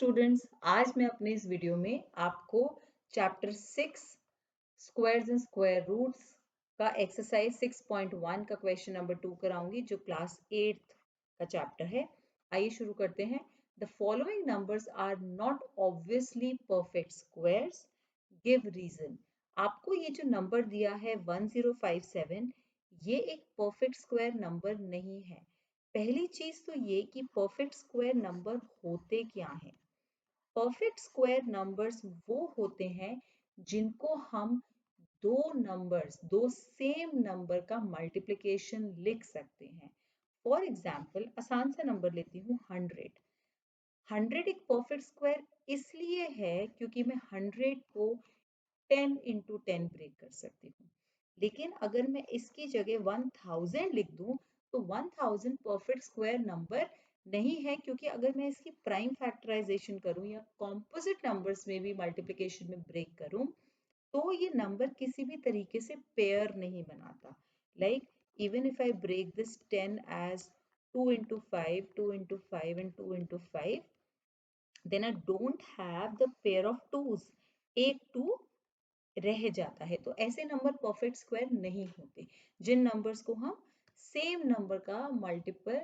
Students, आज मैं अपने इस वीडियो में आपको chapter 6 squares and square roots का एक्सरसाइज 6.1 का क्वेश्चन नंबर 2 कराऊंगी जो क्लास 8th का चैप्टर है। आइए शुरू करते हैं। The following numbers are not obviously perfect squares, give reason. आपको ये जो नंबर दिया है 1057, ये एक परफेक्ट स्क्वायर नंबर नहीं है। पहली चीज तो ये कि परफेक्ट स्क्वायर नंबर होते क्या हैं। परफेक्ट स्क्वायर नंबर्स वो होते हैं जिनको हम दो सेम नंबर का मल्टीप्लिकेशन लिख सकते हैं। फॉर एग्जाम्पल, आसान सा नंबर लेती हूँ 100। 100 एक परफेक्ट स्क्वायर इसलिए है क्योंकि मैं 100 को 10 इंटू 10 ब्रेक कर सकती हूँ। लेकिन अगर मैं इसकी जगह 1000 लिख दूं तो 1000 परफेक्ट स्क्वायर नंबर नहीं है, क्योंकि अगर मैं इसकी प्राइम फैक्टराइजेशन करूं या कॉम्पोजिट नंबर्स में भी मल्टीप्लिकेशन में ब्रेक करूं तो ये नंबर किसी भी तरीके से पेयर नहीं बनाता। Like even if I break this 10 as 2 into 5, 2 into 5 and 2 into 5, then I don't have the pair of twos. एक 2 रह जाता है, तो ऐसे नंबर परफेक्ट स्क्वायर नहीं होते जिन नंबर्स को हम सेम नंबर का मल्टीपल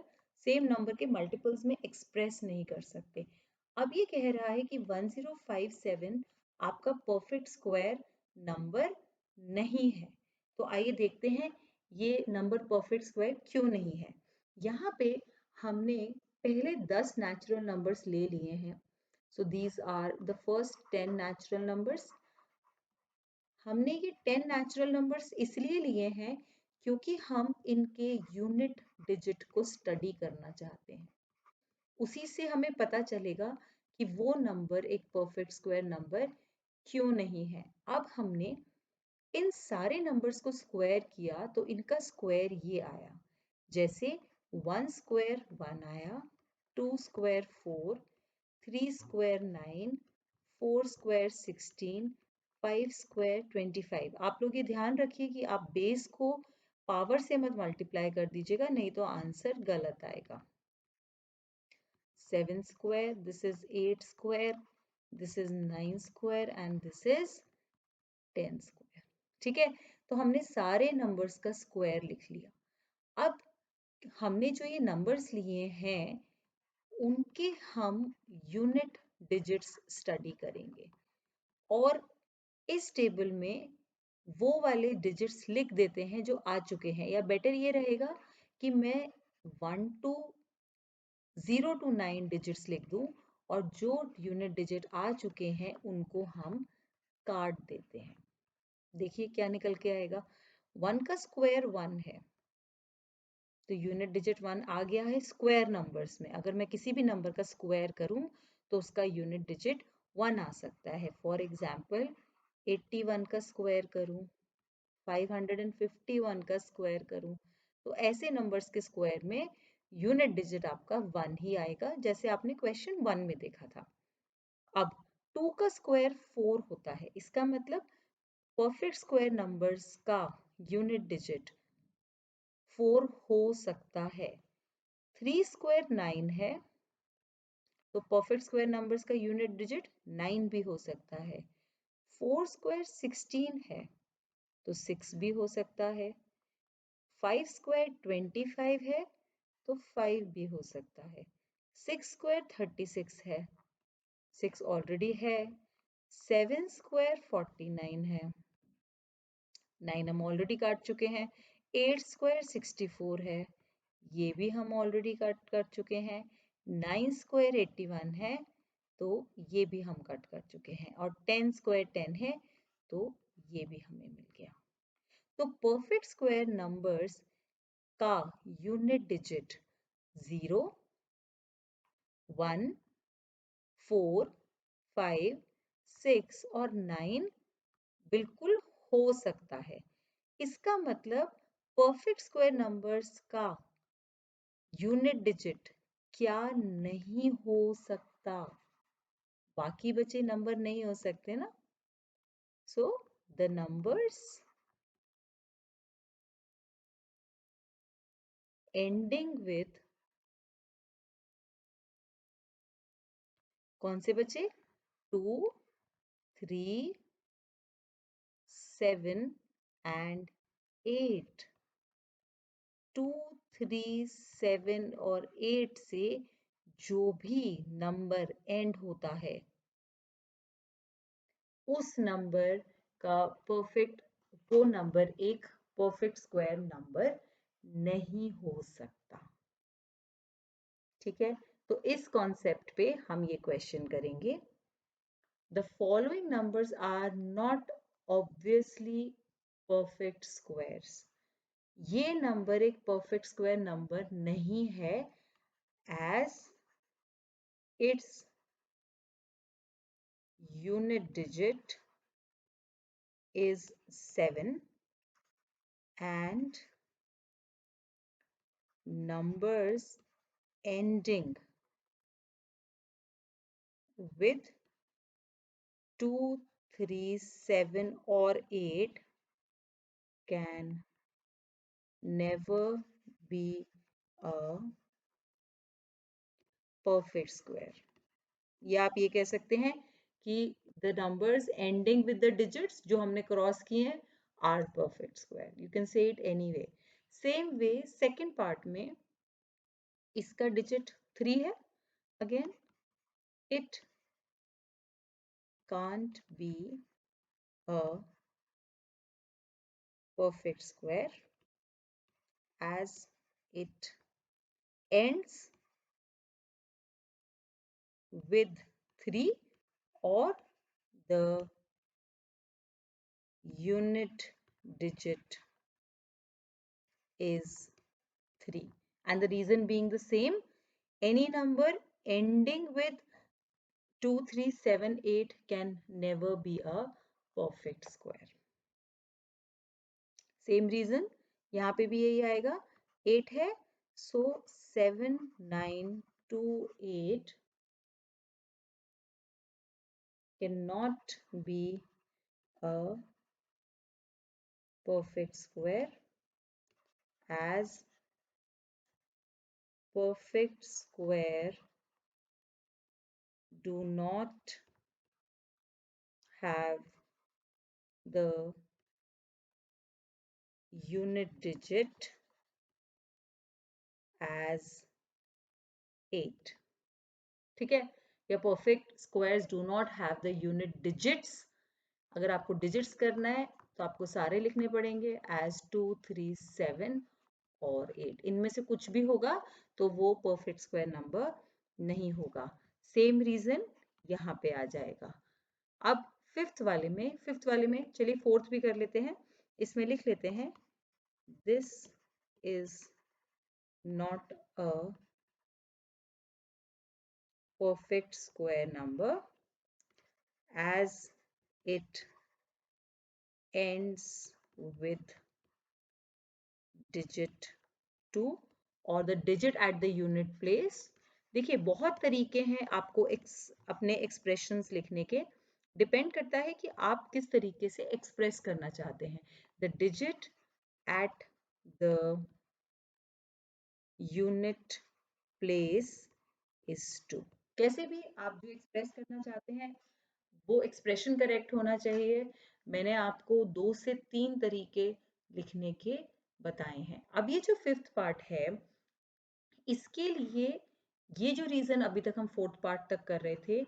सेम नंबर के मल्टीपल्स में एक्सप्रेस नहीं कर सकते। अब ये कह रहा है कि 1057 आपका परफेक्ट स्क्वायर नंबर नहीं है। तो आइए देखते हैं ये नंबर परफेक्ट स्क्वायर क्यों नहीं है। यहाँ पे हमने पहले 10 नेचुरल नंबर्स ले लिए हैं। So these are the first 10 natural numbers. हमने ये 10 नेचुरल नंबर्स इसलिए लिए हैं क्योंकि हम इनके यूनिट डिजिट को स्टडी करना चाहते हैं। उसी से हमें पता चलेगा कि वो नंबर एक परफेक्ट स्क्वायर नंबर क्यों नहीं है। अब हमने इन सारे नंबर्स को स्क्वायर किया तो इनका स्क्वायर ये आया, जैसे 1 स्क्वायर 1 आया, 2 स्क्वायर 4, 3 स्क्वायर 9, 4 स्क्वायर 16, 5 स्क्वायर 25। आप लोग ये ध्यान रखिए कि आप बेस को पावर से मत मल्टीप्लाई कर दीजिएगा, नहीं तो आंसर गलत आएगा। 7 square, this is 8 square, this is 9 square and this is 10 square. ठीक है, तो हमने सारे नंबर्स का स्क्वायर लिख लिया। अब हमने जो ये नंबर्स लिए हैं उनके हम यूनिट डिजिट्स स्टडी करेंगे और इस टेबल में वो वाले डिजिट्स लिख देते हैं जो आ चुके हैं, या बेटर ये रहेगा कि मैं 0 to 9 डिजिट्स लिख दूं और जो यूनिट डिजिट आ चुके हैं उनको हम काट देते हैं। देखिए क्या निकल के आएगा। 1 का स्क्वायर 1 है तो यूनिट डिजिट 1 आ गया है स्क्वायर नंबर्स में। अगर मैं किसी भी नंबर का स्क्वायर करूं तो उसका यूनिट डिजिट 1 आ सकता है। फॉर एग्जाम्पल 81 का स्क्वायर करूं, 551 का स्क्वायर करूं, तो ऐसे नंबर्स के स्क्वायर में यूनिट डिजिट आपका 1 ही आएगा, जैसे आपने क्वेश्चन 1 में देखा था। अब 2 का स्क्वायर 4 होता है, इसका मतलब परफेक्ट स्क्वायर नंबर्स का यूनिट डिजिट 4 हो सकता है। 3 स्क्वायर 9 है तो परफेक्ट स्क्वायर नंबर्स का यूनिट डिजिट 9 भी हो सकता है। 4 स्क्वायर 16 है तो 6 भी हो सकता है। 5 स्क्वायर 25 है तो 5 भी हो सकता है। 6 स्क्वायर 36 है, 6 ऑलरेडी है। 7 स्क्वायर 49 है, 9 हम ऑलरेडी काट चुके हैं। 8 स्क्वायर 64 है, ये भी हम ऑलरेडी कट कर चुके हैं। 9 स्क्वायर 81 है तो ये भी हम कट कर चुके हैं, और 10 स्क्वायर 10 है तो ये भी हमें मिल गया। तो परफेक्ट स्क्वायर नंबर्स का यूनिट डिजिट 0, 1, 4, 5, 6 और 9 बिल्कुल हो सकता है। इसका मतलब परफेक्ट स्क्वायर नंबर्स का यूनिट डिजिट क्या नहीं हो सकता? बाकी बचे नंबर नहीं हो सकते ना। So the numbers ending with कौन से बचे? 2, 3, 7 एंड 8। 2, 3, 7 और 8 से जो भी नंबर एंड होता है उस नंबर का परफेक्ट, वो नंबर एक परफेक्ट स्क्वायर नंबर नहीं हो सकता। ठीक है, तो इस कॉन्सेप्ट पे हम ये क्वेश्चन करेंगे। The following numbers are not obviously perfect squares. ये नंबर एक परफेक्ट स्क्वायर नंबर नहीं है as its unit digit is 7 and numbers ending with 2, 3, 7 or 8 can never be a perfect square. या आप ये कह सकते हैं कि the numbers ending with the digits जो हमने क्रॉस किए हैं are perfect square. You can say it anyway. Same way second part में इसका digit 3 है. Again it can't be a perfect square as it ends with 3 or the unit digit is 3, and the reason being the same. Any number ending with 2, 3, 7, 8 can never be a perfect square. Same reason, यहाँ पे भी यही आएगा, 8 है, so 7, 9, 2, 8 cannot be a perfect square as perfect square do not have the unit digit as 8. ठीक है, या perfect squares do not have the unit digits. अगर आपको digits करना है तो आपको सारे लिखने पड़ेंगे as 2, 3, 7 और 8. इनमें से कुछ भी होगा तो वो perfect square number नहीं होगा. सेम रीजन यहाँ पे आ जाएगा. अब फिफ्थ वाले में चलिए फोर्थ भी कर लेते हैं. इसमें लिख लेते हैं this is not a perfect square number as it ends with digit 2 or the digit at the unit place. देखिए बहुत तरीके हैं आपको अपने एक्सप्रेशंस लिखने के. डिपेंड करता है कि आप किस तरीके से एक्सप्रेस करना चाहते हैं. The digit at the unit place is 2. कैसे भी आप जो एक्सप्रेस करना चाहते हैं वो एक्सप्रेशन करेक्ट होना चाहिए. मैंने आपको 2 से 3 तरीके लिखने के बताए हैं. अब ये जो फिफ्थ पार्ट है इसके लिए ये जो रीजन अभी तक हम फोर्थ पार्ट तक कर रहे थे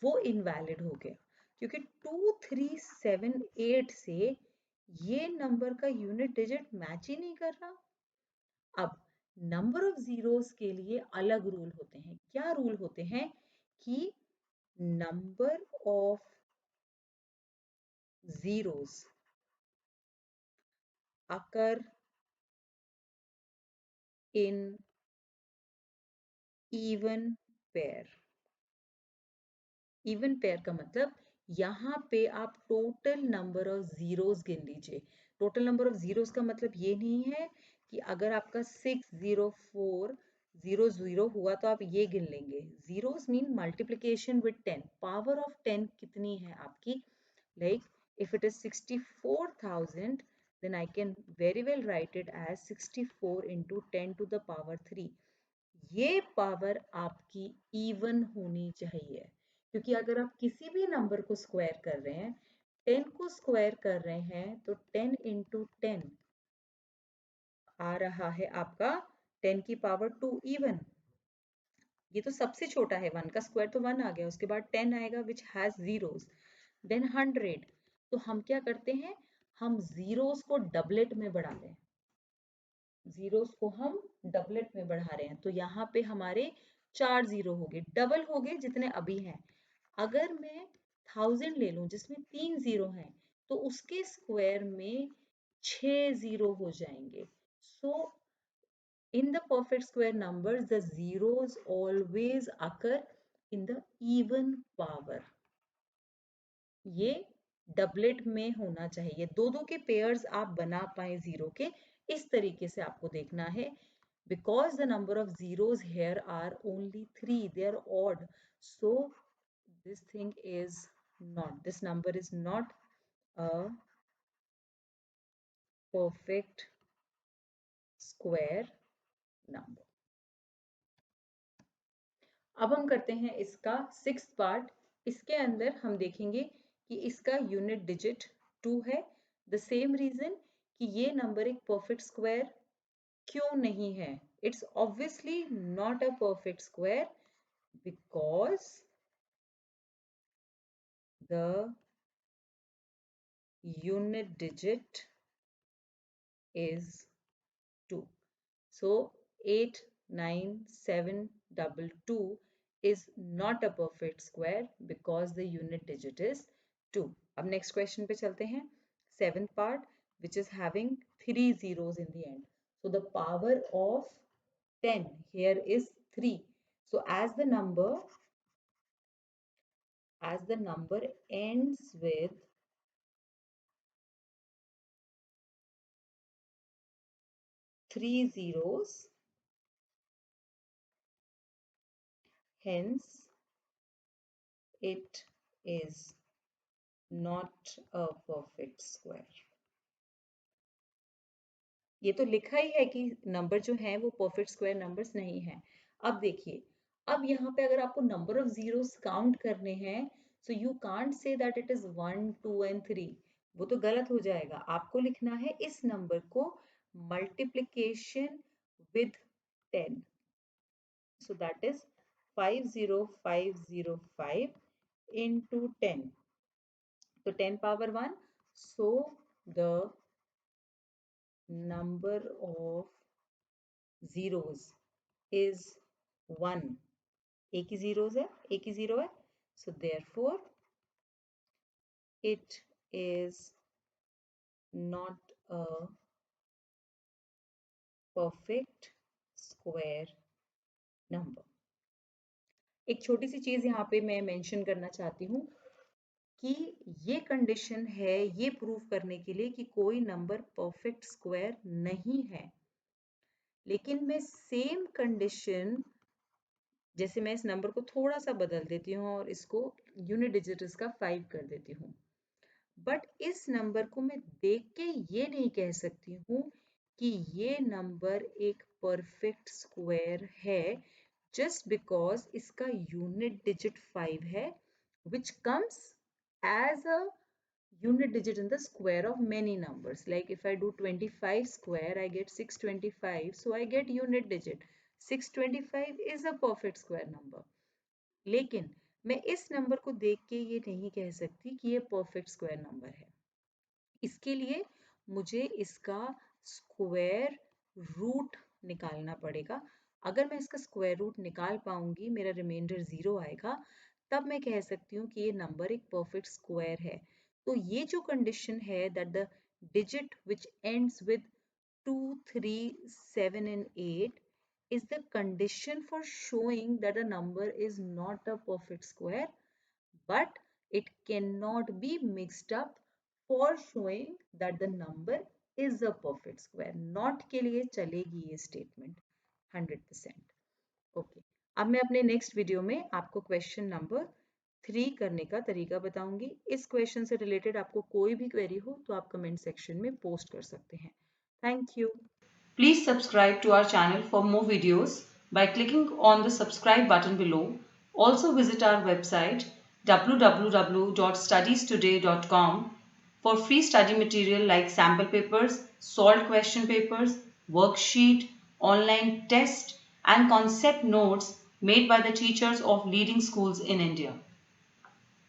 वो इनवैलिड हो गया क्योंकि 2, 3, 7, 8 से ये नंबर का यूनिट डिजिट मैच ही नहीं कर रहा. अब नंबर ऑफ जीरोस के लिए अलग रूल होते हैं. क्या रूल होते हैं कि number of zeros occur in even pair. Even pair का मतलब यहाँ पे आप टोटल नंबर ऑफ जीरोस गिन लीजिए. टोटल नंबर ऑफ जीरोस का मतलब ये नहीं है कि अगर आपका 60400 हुआ तो आप ये गिन लेंगे. Zeros mean multiplication with 10. Power of 10 कितनी है आपकी. Like if it is 64,000 then I can very well write it as 64 into 10 to the power 3. ये पावर आपकी इवन होनी चाहिए क्योंकि अगर आप किसी भी नंबर को स्क्वायर कर रहे हैं, 10 को स्क्वायर कर रहे हैं, तो 10 इंटू 10 आ रहा है आपका 10 की पावर 2 इवन। ये तो सबसे छोटा है, 1 का स्क्वायर तो 1 आ गया, उसके बाद 10 आएगा विच हैज जीरोस, देन 100। तो हम क्या करते हैं, हम जीरोस को डबलेट में बढ़ा रहे हैं, जीरोस को हम डबलेट में बढ़ा रहे हैं। तो यहाँ पे हमारे 4 जीरो हो गए, डबल हो गए जितने अभी हैं। अगर मैं 1000 ले लूं जिसमें 3 जीरो हैं, तो उसके स्क्वायर में 6 जीरो हो जाएंगे। सो in the perfect square numbers, the zeros always occur in the even power. ये डबलेट में होना चाहिए, दो दो के पेयर्स आप बना पाए जीरो के, इस तरीके से आपको देखना है। Because the number of zeros here are only 3, they are odd, so this thing is not, this number is not a perfect square number. अब हम करते हैं इसका 6th पार्ट। इसके अंदर हम देखेंगे कि इसका यूनिट डिजिट 2 है। द सेम रीजन कि ये नंबर एक परफेक्ट स्क्वायर क्यों नहीं है। It's obviously not a perfect square because the unit digit is 2. So 89722 is not a perfect square because the unit digit is 2. अब next question पे चलते हैं, 7th part which is having 3 zeros in the end. So the power of 10 here is 3. So as the number ends with 3 zeros, hence it is not a perfect square. ये तो लिखा ही है कि number जो है वो परफेक्ट स्क्वायर नंबर्स नहीं है। अब देखिए, अब यहाँ पे अगर आपको नंबर ऑफ जीरोस काउंट करने हैं, so you can't say that it is 1 2 and 3, वो तो गलत हो जाएगा। आपको लिखना है इस नंबर को multiplication with 10, so that is 50505 into 10, तो 10 power 1, so the number of zeros is 1. एक ही zeros है, एक ही zero है, so therefore it is not a perfect square number. एक छोटी सी चीज यहाँ पे मैं मेंशन करना चाहती हूँ कि ये कंडीशन है ये प्रूव करने के लिए कि कोई नंबर परफेक्ट स्क्वायर नहीं है, लेकिन मैं सेम कंडीशन, जैसे मैं इस नंबर को थोड़ा सा बदल देती हूँ और इसको यूनिट डिजिट इसका 5 कर देती हूँ, बट इस नंबर को मैं देख के ये नहीं कह सकती हूँ कि ये नंबर एक परफेक्ट स्क्वायर है, जस्ट बिकॉज इसका यूनिट डिजिट 5 है, which comes as a unit digit in the square of many numbers. Like if I do 25 square, I get 625, so I get unit digit 625 is a perfect square number. लेकिन मैं इस number को देख के ये नहीं कह सकती कि ये परफेक्ट स्क्वायर नंबर है। इसके लिए मुझे इसका स्क्वायर रूट निकालना पड़ेगा। अगर मैं इसका स्क्वायर रूट निकाल पाऊंगी, मेरा रिमाइंडर 0 आएगा, तब मैं कह सकती हूँ कि ये नंबर एक परफेक्ट स्क्वायर है। तो ये जो कंडीशन है that the digit which ends with 2 3 7 and 8 is the condition for showing that a number is not a perfect square, but it cannot be mixed up for showing that the number is a perfect square. Not के लिए चलेगी ये statement 100%. Okay, अब मैं अपने next video में आपको question number 3 करने का तरीका बताऊंगी। इस क्वेश्चन से रिलेटेड आपको कोई भी क्वेरी हो तो आप कमेंट सेक्शन में पोस्ट कर सकते हैं। Thank you. Please subscribe to our channel for more videos by clicking on the subscribe button below. Also visit our website www.studiestoday.com for free study material like sample papers, solved question papers, worksheet, online test, and concept notes made by the teachers of leading schools in India.